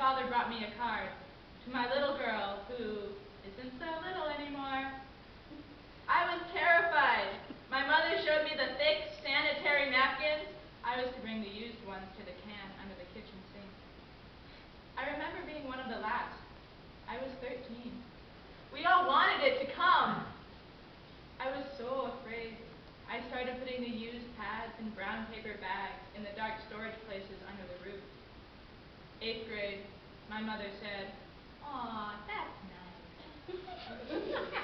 father brought me a card to my little girl who isn't so little anymore. I was terrified. My mother showed me the thick sanitary napkins. I was to bring the used ones to the can under the kitchen sink. I remember being one of the last. I was 13. We all wanted it to come. I was so afraid. I started putting the used pads in brown paper bags in the dark storage places under the roof. 8th grade, my mother said, "Aw, that's nice."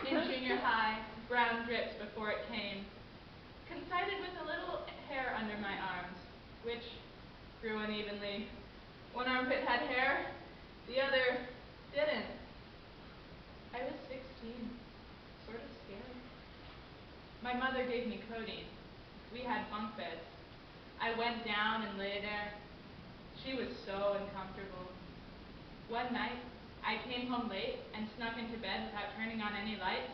In junior high, brown drips before it came, coincided with a little hair under my arms, which grew unevenly. One armpit had hair, the other didn't. I was 16, sort of scared. My mother gave me codeine. We had bunk beds. I went down and lay there. She was so uncomfortable. One night, I came home late and snuck into bed without turning on any lights.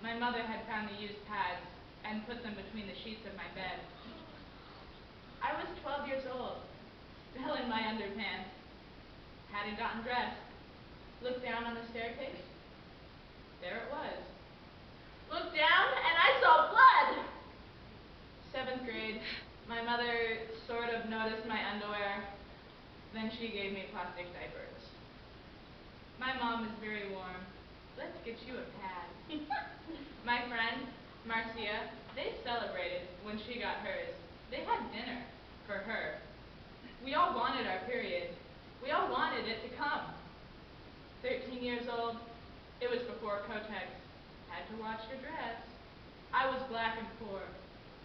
My mother had found the used pads and put them between the sheets of my bed. I was 12 years old, still in my underpants. Hadn't gotten dressed. Looked down on the staircase. There it was. Looked down and I saw blood! 7th grade, my mother sort of noticed my underwear. Then she gave me plastic diapers. My mom is very warm. Let's get you a pad. My friend, Marcia, they celebrated when she got hers. They had dinner for her. We all wanted our period. We all wanted it to come. 13 years old, it was before Kotex. Had to watch your dress. I was black and poor.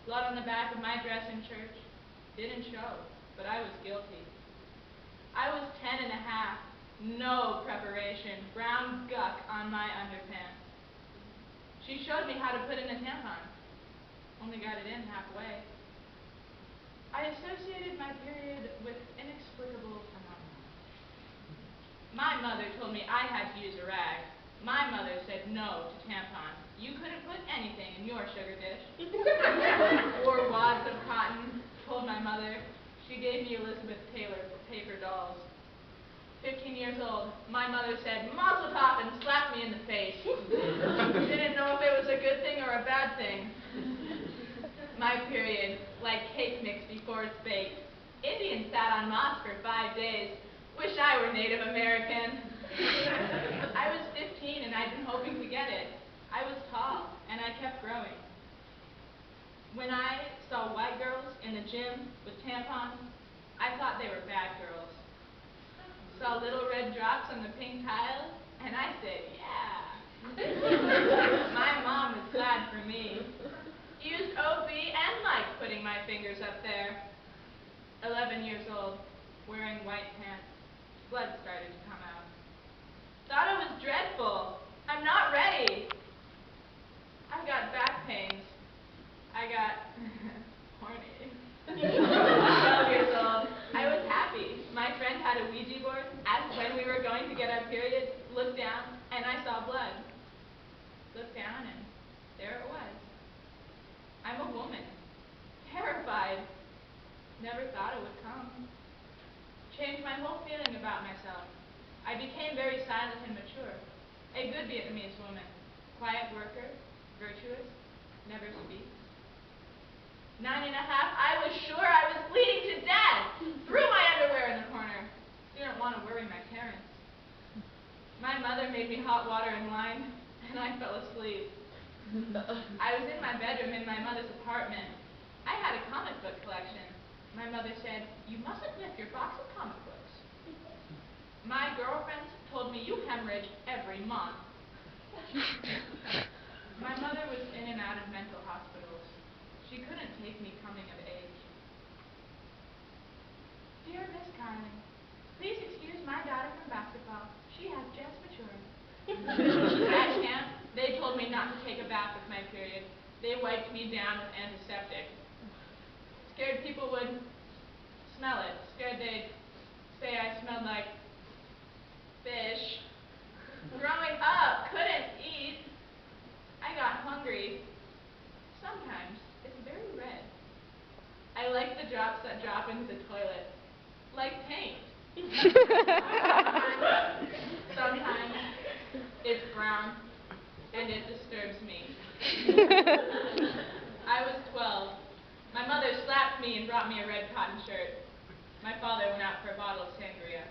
Blood on the back of my dress in church. Didn't show, but I was guilty. I was 10 and a half. No preparation. Brown guck on my underpants. She showed me how to put in a tampon. Only got it in halfway. I associated my period with inexplicable phenomena. My mother told me I had to use a rag. My mother said no to tampons. You couldn't put anything in your sugar dish. Wore wads of cotton, told my mother. She gave me Elizabeth Taylor paper dolls. 15 years old, my mother said, "Mazel tov," and slapped me in the face. Didn't know if it was a good thing or a bad thing. My period, like cake mix before it's baked. Indians sat on moss for 5 days. Wish I were Native American. I was 15 and I'd been hoping to get it. I was tall and I kept growing. When I saw white girls in the gym with tampons, I thought they were bad girls. Saw little red drops on the pink tiles, and I said, yeah. My mom was glad for me. Used OB and liked putting my fingers up there. 11 years old, wearing white pants. Blood started to come out. Thought it was dreadful. I'm not ready. I got back pains. I got horny. 12 years old. I was happy. My friend had a Ouija board, asked when we were going to get our period, looked down, and I saw blood. Looked down, and there it was. I'm a woman. Terrified. Never thought it would come. Changed my whole feeling about myself. I became very silent and mature. A good Vietnamese woman. Quiet worker, virtuous, never speaks. 9 and a half, I was sure I was bleeding to death. Threw my underwear in the corner. Didn't want to worry my parents. My mother made me hot water and wine, and I fell asleep. I was in my bedroom in my mother's apartment. I had a comic book collection. My mother said, "You mustn't lift your box of comic books." My girlfriends told me you hemorrhage every month. My mother was in and out of mental hospitals. She couldn't take me coming of age. "Dear Miss Carling, please excuse my daughter from basketball. She has just matured." At camp, they told me not to take a bath with my period. They wiped me down with antiseptic. Scared people would smell it. Scared they'd say I smelled like fish. Growing up, couldn't eat. I got hungry. Sometimes it's very red. I like the drops that drop into the toilet. Like paint. Sometimes it's brown, and it disturbs me. I was 12. My mother slapped me and brought me a red cotton shirt. My father went out for a bottle of sangria.